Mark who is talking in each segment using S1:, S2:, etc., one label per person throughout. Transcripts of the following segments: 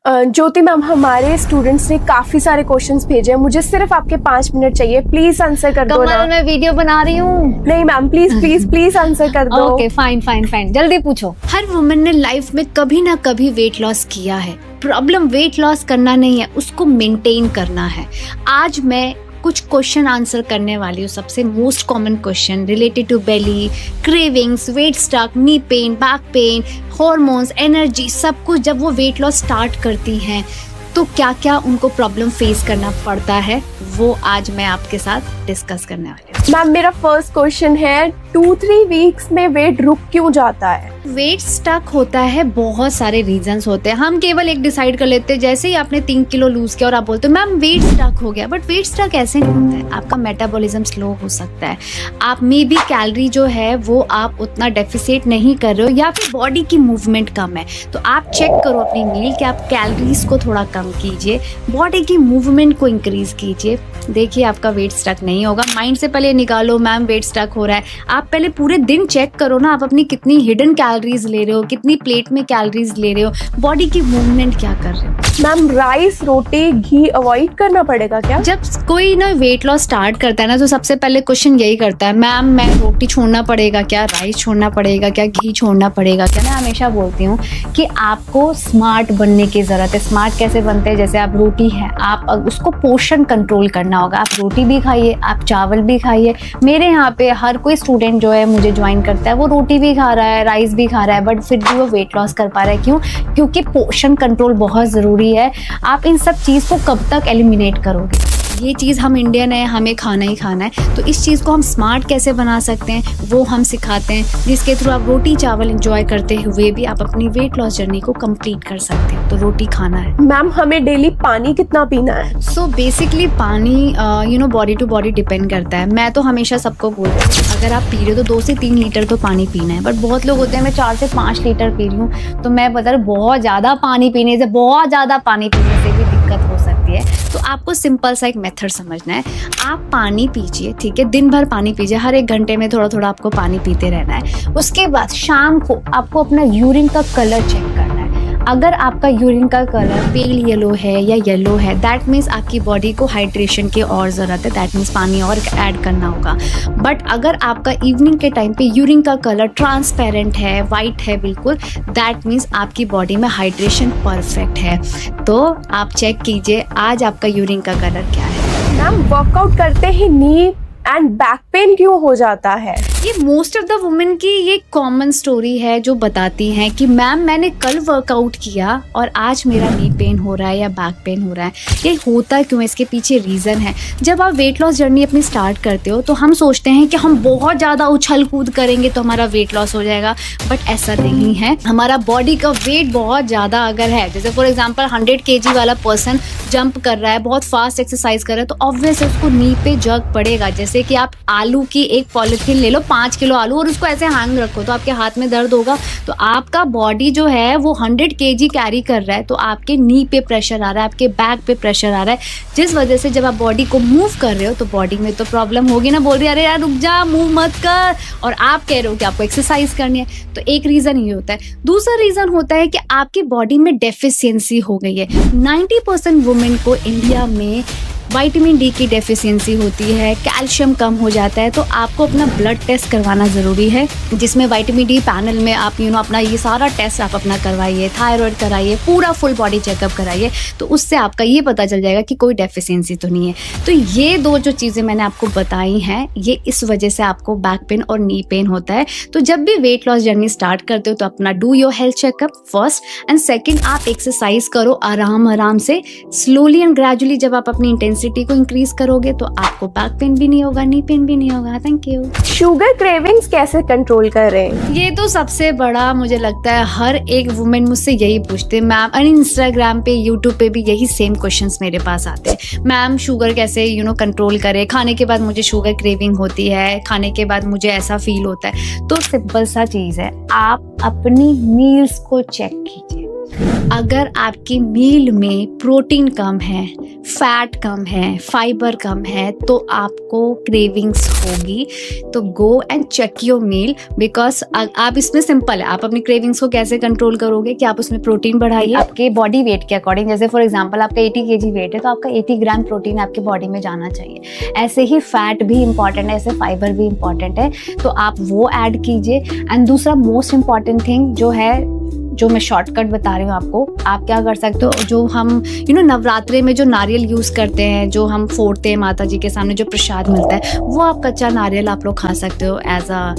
S1: ज्योति ma'am, हमारे students ने काफी सारे क्वेश्चंस भेजे हैं, मुझे सिर्फ आपके 5 मिनट चाहिए, प्लीज आंसर कर दो ना।
S2: मैं वीडियो बना रही हूँ।
S1: नहीं ma'am, please please please answer कर दो।
S2: ओके फाइन फाइन फाइन, जल्दी पूछो।
S3: हर वुमन ने लाइफ में कभी ना कभी वेट लॉस किया है। प्रॉब्लम वेट लॉस करना नहीं है, उसको मेंटेन करना है। आज मैं कुछ क्वेश्चन आंसर करने वाली हूँ। सबसे most common question related to belly, cravings, weight stuck, knee pain, back pain, hormones, energy, सब कुछ जब वो वेट लॉस स्टार्ट करती हैं तो क्या क्या उनको प्रॉब्लम फेस करना पड़ता है, वो आज मैं आपके साथ डिस्कस करने वाली हूँ।
S1: मैम, मेरा फर्स्ट क्वेश्चन है, 2-3 वीक्स में वेट रुक क्यों जाता है?
S3: वेट स्टक होता है, बहुत सारे रीजंस होते हैं। हम केवल एक डिसाइड कर लेते हैं, जैसे ही आपने 3 किलो लूज किया और आप बोलते हो मैम वेट स्टक हो गया, बट वेट स्टक ऐसे नहीं होता है। आपका मेटाबॉलिज्म स्लो हो सकता है, आप मे बी कैलोरी जो है वो आप उतना डेफिसिट नहीं कर रहे हो, या फिर बॉडी की मूवमेंट कम है। तो आप चेक करो अपनी मील कि आप कैलोरीज को थोड़ा कम कीजिए, बॉडी की मूवमेंट को इंक्रीज कीजिए, देखिए आपका वेट स्टक नहीं होगा। माइंड से पहले निकालो मैम वेट स्टक हो रहा है, आप पहले पूरे दिन चेक करो ना, आप अपनी कितनी हिडन कैलोरीज ले रहे हो, कितनी प्लेट में कैलोरीज ले रहे हो, बॉडी की मूवमेंट क्या कर रहे हो।
S1: मैम, राइस, रोटी, घी अवॉइड करना पड़ेगा क्या?
S3: जब कोई ना वेट लॉस स्टार्ट करता है ना, तो सबसे पहले क्वेश्चन यही करता है, मैम मैं रोटी छोड़ना पड़ेगा क्या, राइस छोड़ना पड़ेगा क्या, घी छोड़ना पड़ेगा क्या। मैं हमेशा बोलती हूँ कि आपको स्मार्ट बनने की ज़रूरत है। स्मार्ट कैसे बनते हैं, जैसे आप रोटी है, आप उसको पोर्शन कंट्रोल करना होगा। आप रोटी भी खाइए, आप चावल भी खाइए। मेरे यहाँ पे हर कोई स्टूडेंट जो है मुझे ज्वाइन करता है, वो रोटी भी खा रहा है, राइस भी खा रहा है, बट फिर भी वो वेट लॉस कर पा रहा है। क्यों? क्योंकि पोर्शन कंट्रोल बहुत ज़रूरी है। आप इन सब चीज़ को कब तक एलिमिनेट करोगे? ये चीज़ हम इंडियन है, हमें खाना ही खाना है, तो इस चीज़ को हम स्मार्ट कैसे बना सकते हैं वो हम सिखाते हैं, जिसके थ्रू आप रोटी चावल एंजॉय करते हुए भी आप अपनी वेट लॉस जर्नी को कंप्लीट कर सकते हैं। तो रोटी खाना है।
S1: मैम, हमें डेली पानी कितना पीना है?
S3: सो बेसिकली पानी बॉडी टू बॉडी डिपेंड करता है। मैं तो हमेशा सबको बोलती हूँ अगर आप पी रहे हो तो 2 से 3 लीटर तो पानी पीना है, बट बहुत लोग होते हैं मैं 4 से 5 लीटर पी रही हूँ। तो मैं बता रही बहुत ज़्यादा पानी पीने से भी दिक्कत हो सकती है। तो आपको सिंपल सा एक मेथड समझना है, आप पानी पीजिए, ठीक है, दिन भर पानी पीजिए, हर 1 घंटे में थोड़ा थोड़ा आपको पानी पीते रहना है। उसके बाद शाम को आपको अपना यूरिन का कलर चेक करना है। अगर आपका यूरिन का कलर पेल येलो है या येलो है, दैट मीन्स आपकी बॉडी को हाइड्रेशन की और ज़रूरत है, दैट मीन्स पानी और ऐड करना होगा। बट अगर आपका इवनिंग के टाइम पे यूरिन का कलर ट्रांसपेरेंट है, वाइट है बिल्कुल, दैट मीन्स आपकी बॉडी में हाइड्रेशन परफेक्ट है। तो आप चेक कीजिए आज आपका यूरिन का कलर क्या है।
S1: मैम, वर्कआउट करते ही नी एंड बैक पेन क्यों हो जाता है?
S3: ये मोस्ट ऑफ द वुमेन की ये कॉमन स्टोरी है जो बताती हैं कि मैम मैंने कल वर्कआउट किया और आज मेरा नी पेन हो रहा है या बैक पेन हो रहा है। ये होता क्यों है, इसके पीछे रीज़न है। जब आप वेट लॉस जर्नी अपनी स्टार्ट करते हो तो हम सोचते हैं कि हम बहुत ज़्यादा उछल कूद करेंगे तो हमारा वेट लॉस हो जाएगा, बट ऐसा नहीं है। हमारा बॉडी का वेट बहुत ज़्यादा अगर है, जैसे फॉर एग्जाम्पल 100 kg वाला पर्सन जंप कर रहा है, बहुत फास्ट एक्सरसाइज कर रहा है, तो ऑब्वियस उसको नी पे जर्क पड़ेगा। जैसे कि आप आलू की एक पॉलिथीन ले लो, 5 किलो आलू, और उसको ऐसे हैंग रखो तो आपके हाथ में दर्द होगा। तो आपका बॉडी जो है वो 100 kg कैरी कर रहा है, तो आपके नी पे प्रेशर आ रहा है, आपके बैक पे प्रेशर आ रहा है, जिस वजह से जब आप बॉडी को मूव कर रहे हो तो बॉडी में तो प्रॉब्लम होगी ना। बोल रही है अरे यार रुक जा, मूव मत कर, और आप कह रहे हो कि आपको एक्सरसाइज करनी है। तो एक रीज़न ये होता है। दूसरा रीज़न होता है कि आपकी बॉडी में डेफिशिएंसी हो गई है। 90% वुमेन को इंडिया में विटामिन डी की डेफिशिएंसी होती है, कैल्शियम कम हो जाता है। तो आपको अपना ब्लड टेस्ट करवाना ज़रूरी है, जिसमें विटामिन डी पैनल में आप अपना ये सारा टेस्ट आप अपना करवाइए, थायराइड कराइए, पूरा फुल बॉडी चेकअप कराइए, तो उससे आपका ये पता चल जाएगा कि कोई डेफिशिएंसी तो नहीं है। तो ये 2 जो चीज़ें मैंने आपको बताई हैं, ये इस वजह से आपको बैक पेन और नी पेन होता है। तो जब भी वेट लॉस जर्नी स्टार्ट करते हो तो अपना do your health checkup first, and second आप एक्सरसाइज करो आराम से, स्लोली एंड ग्रेजुअली। जब आप अपनी इंटेंसिटी को इंक्रीज करोगे तो आपको बैक पेन भी नहीं होगा, नी पेन भी नहीं होगा। Thank you.
S1: शुगर क्रेविंग्स कैसे कंट्रोल करें?
S3: ये तो सबसे बड़ा मुझे लगता है हर एक वुमेन मुझसे यही पूछते हैं मैम, और इंस्टाग्राम पे यूट्यूब पे भी यही सेम क्वेश्चंस मेरे पास आते हैं, मैम शुगर कैसे कंट्रोल करें, खाने के बाद मुझे शुगर क्रेविंग होती है, खाने के बाद मुझे ऐसा फील होता है। तो सिंपल सा चीज़ है, आप अपनी मील्स को चेक कीजिए। अगर आपकी मील में प्रोटीन कम है, फैट कम है, फाइबर कम है, तो आपको क्रेविंग्स होगी। तो go and check your meal, because आप इसमें सिंपल है, आप अपनी क्रेविंग्स को कैसे कंट्रोल करोगे कि आप उसमें प्रोटीन बढ़ाइए आपके बॉडी वेट के अकॉर्डिंग। जैसे फॉर एग्जांपल आपका 80 kg वेट है तो आपका 80 ग्राम प्रोटीन आपके बॉडी में जाना चाहिए। ऐसे ही फैट भी इंपॉर्टेंट है, ऐसे फाइबर भी इंपॉर्टेंट है, तो आप वो ऐड कीजिए। एंड दूसरा मोस्ट इंपॉर्टेंट थिंग जो है, जो मैं शॉर्टकट बता रही हूँ आपको, आप क्या कर सकते हो, जो हम नवरात्रे में जो नारियल यूज़ करते हैं, जो हम फोड़ते हैं माता जी के सामने, जो प्रसाद मिलता है, वो आप कच्चा नारियल आप लोग खा सकते हो एज अ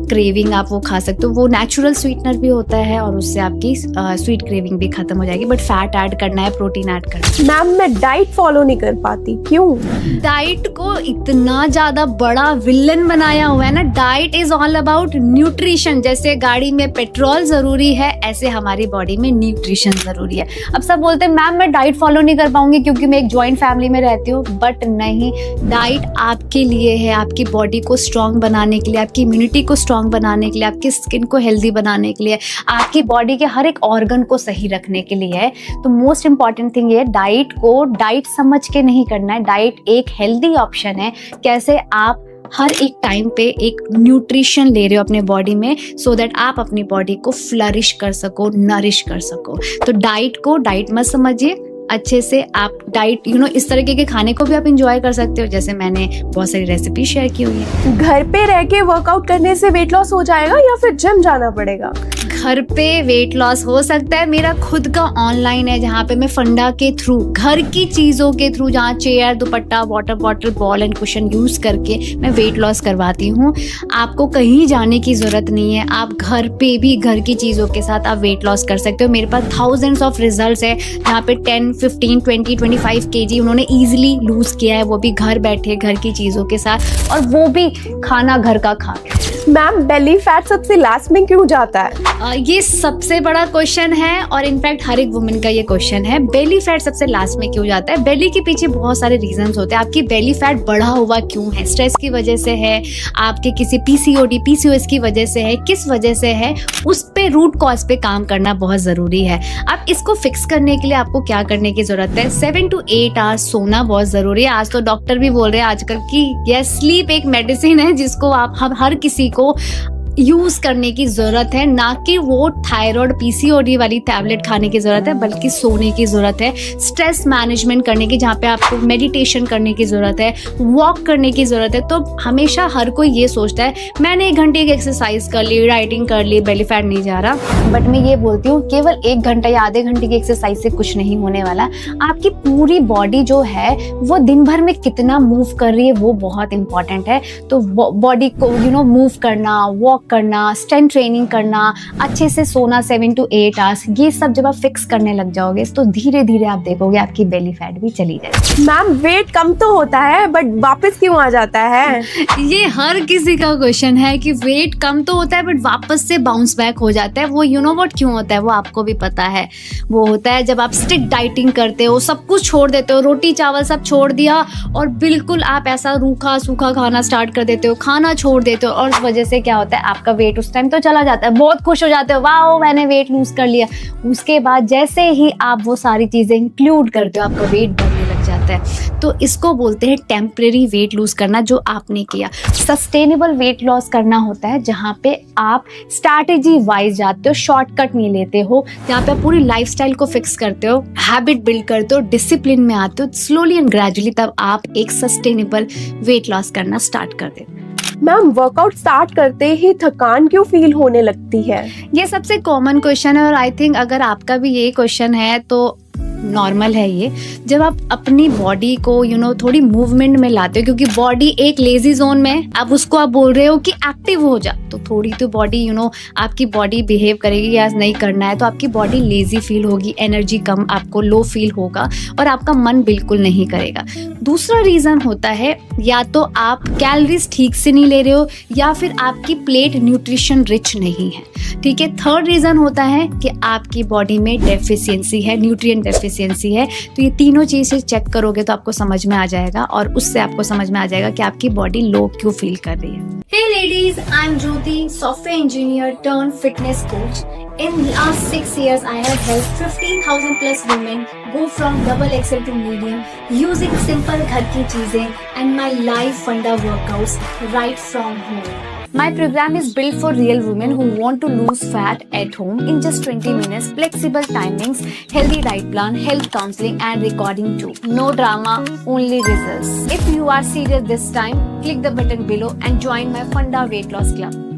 S3: क्रेविंग, आप वो खा सकते हो। वो नेचुरल स्वीटनर भी होता है और उससे आपकी स्वीट क्रेविंग भी खत्म हो जाएगी। बट फैट ऐड करना है, प्रोटीन ऐड करना है।
S1: मैम मैं डाइट फॉलो नहीं कर पाती, क्यों?
S3: डाइट को इतना ज्यादा बड़ा विलन बनाया हुआ है ना। Diet is all about nutrition. जैसे गाड़ी में पेट्रोल जरूरी है, ऐसे हमारी बॉडी में न्यूट्रिशन जरूरी है। अब सब बोलते हैं मैम मैं डाइट फॉलो नहीं कर पाऊंगी क्योंकि मैं एक जॉइंट फैमिली में रहती हूँ, बट नहीं, डाइट आपके लिए है, आपकी बॉडी को स्ट्रांग बनाने के लिए, आपकी इम्यूनिटी को स्ट्रांग बनाने के लिए, आपकी स्किन को हेल्दी बनाने के लिए, आपकी बॉडी के हर एक ऑर्गन को सही रखने के लिए है। तो मोस्ट इंपॉर्टेंट थिंग ये, डाइट को डाइट समझ के नहीं करना है। डाइट एक हेल्दी ऑप्शन है, कैसे आप हर एक टाइम पे एक न्यूट्रिशन ले रहे हो अपने बॉडी में, सो दैट आप अपनी बॉडी को फ्लरिश कर सको, नरिश कर सको। तो डाइट को डाइट मत समझिए, अच्छे से आप डाइट इस तरीके के खाने को भी आप इंजॉय कर सकते हो, जैसे मैंने बहुत सारी रेसिपी शेयर की हुई है।
S1: घर पे रह के वर्कआउट करने से वेट लॉस हो जाएगा या फिर जिम जाना पड़ेगा?
S3: घर पे वेट लॉस हो सकता है। मेरा खुद का ऑनलाइन है जहाँ पे मैं फंडा के थ्रू, घर की चीज़ों के थ्रू, जहाँ chair, dupatta, water bottle, ball and cushion use करके मैं वेट लॉस करवाती हूँ। आपको कहीं जाने की ज़रूरत नहीं है, आप घर पे भी घर की चीज़ों के साथ आप वेट लॉस कर सकते हो। मेरे पास थाउजेंड्स ऑफ रिजल्ट्स है जहाँ पे 10, 15, 20, 25 kg उन्होंने ईजिली लूज़ किया है, वो भी घर बैठे घर की चीज़ों के साथ, और वो भी खाना घर का खा के।
S1: मैम बेली फैट सबसे लास्ट में क्यों जाता है?
S3: ये सबसे बड़ा क्वेश्चन है और इनफैक्ट हर एक वुमेन का ये क्वेश्चन है, बेली फैट सबसे लास्ट में क्यों जाता है। बेली के पीछे बहुत सारे रीजंस होते हैं। आपकी बेली फैट बढ़ा हुआ क्यों है? स्ट्रेस की वजह से है, आपके किसी PCOD, PCOS की वजह से है, किस वजह से है, उस पे रूट कॉज पे काम करना बहुत ज़रूरी है। अब इसको फिक्स करने के लिए आपको क्या करने की ज़रूरत है? 7 to 8 आवर्स सोना बहुत ज़रूरी है। आज तो डॉक्टर भी बोल रहे हैं आजकल कि यस, स्लीप एक मेडिसिन है जिसको आप हर किसी को यूज करने की जरूरत है, ना कि वो थायराइड PCOD वाली टैबलेट खाने की जरूरत है, बल्कि सोने की जरूरत है, स्ट्रेस मैनेजमेंट करने की, जहाँ पे आपको मेडिटेशन करने की जरूरत है, वॉक करने की जरूरत है। तो हमेशा हर कोई ये सोचता है मैंने 1 घंटे की एक्सरसाइज कर ली, राइटिंग कर ली, बेली फैट नहीं जा रहा। बट मैं ये बोलती हूँ केवल 1 घंटा या आधे घंटे की एक्सरसाइज से कुछ नहीं होने वाला। आपकी पूरी बॉडी जो है वो दिन भर में कितना मूव कर रही है वो बहुत इंपॉर्टेंट है। तो बॉडी को मूव करना, वॉक करना, स्ट्रेंथ ट्रेनिंग करना, अच्छे से सोना 7 to 8 आवर्स, ये सब जब आप फिक्स करने लग जाओगे तो धीरे धीरे आप देखोगे आपकी बेली फैट भी चली जाएगी।
S1: मैम वेट कम तो होता है बट वापस क्यों आ जाता है?
S3: ये हर किसी का क्वेश्चन है कि वेट कम तो होता है बट वापस से बाउंस बैक हो जाता है। वो व्हाट क्यों होता है वो आपको भी पता है। वो होता है जब आप स्ट्रिक्ट डाइटिंग करते हो, सब कुछ छोड़ देते हो, रोटी चावल सब छोड़ दिया और बिल्कुल आप ऐसा रूखा सूखा खाना स्टार्ट कर देते हो, खाना छोड़ देते हो, और उस वजह से क्या होता है आपका वेट उस टाइम तो चला जाता है, बहुत खुश हो जाते हो, वाओ मैंने वेट लूज कर लिया। उसके बाद जैसे ही आप वो सारी चीजें इंक्लूड करते हो आपका वेट बढ़ने लग जाता है। तो इसको बोलते हैं टेम्परेरी वेट लूज करना, जो आपने किया। सस्टेनेबल वेट लॉस करना होता है जहाँ पे आप स्ट्रैटेजी वाइज जाते हो, शॉर्टकट नहीं लेते हो, जहाँ पे आप पूरी लाइफस्टाइल को फिक्स करते हो, हैबिट बिल्ड करते हो, डिसिप्लिन में आते हो, स्लोली एंड ग्रेजुअली तब आप एक सस्टेनेबल वेट लॉस करना स्टार्ट कर देते हो।
S1: मैम वर्कआउट स्टार्ट करते ही थकान क्यों फील होने लगती है?
S3: ये सबसे कॉमन क्वेश्चन है और आई थिंक अगर आपका भी ये क्वेश्चन है तो नॉर्मल है ये। जब आप अपनी बॉडी को थोड़ी मूवमेंट में लाते हो, क्योंकि बॉडी एक लेजी जोन में, अब उसको आप बोल रहे हो कि एक्टिव हो जा, तो थोड़ी तो बॉडी आपकी बॉडी बिहेव करेगी या नहीं करना है, तो आपकी बॉडी लेजी फील होगी, एनर्जी कम, आपको लो फील होगा और आपका मन बिल्कुल नहीं करेगा। दूसरा रीज़न होता है या तो आप कैलोरीज ठीक से नहीं ले रहे हो या फिर आपकी प्लेट न्यूट्रिशन रिच नहीं है, ठीक है। थर्ड रीज़न होता है कि आपकी बॉडी में डेफिशिएंसी है, न्यूट्रिएंट डेफिशिएंसी डेफिशिएंसी है। तो ये तीनों चीज़ें चेक करोगे तो आपको समझ में आ जाएगा और उससे आपको समझ में आ जाएगा कि आपकी बॉडी लो क्यों फील कर रही है।
S2: Hey ladies, I'm Jyoti, software engineer turned fitness coach. In last 6 years, I have helped 15,000 plus women go from double XL to medium using simple घर की चीजें and my live funda workouts right from home. My program is built for real women who want to lose fat at home in just 20 minutes, flexible timings, healthy diet plan, health counseling and recording too. No drama, only results. If you are serious this time, click the button below and join my Funda Weight Loss Club.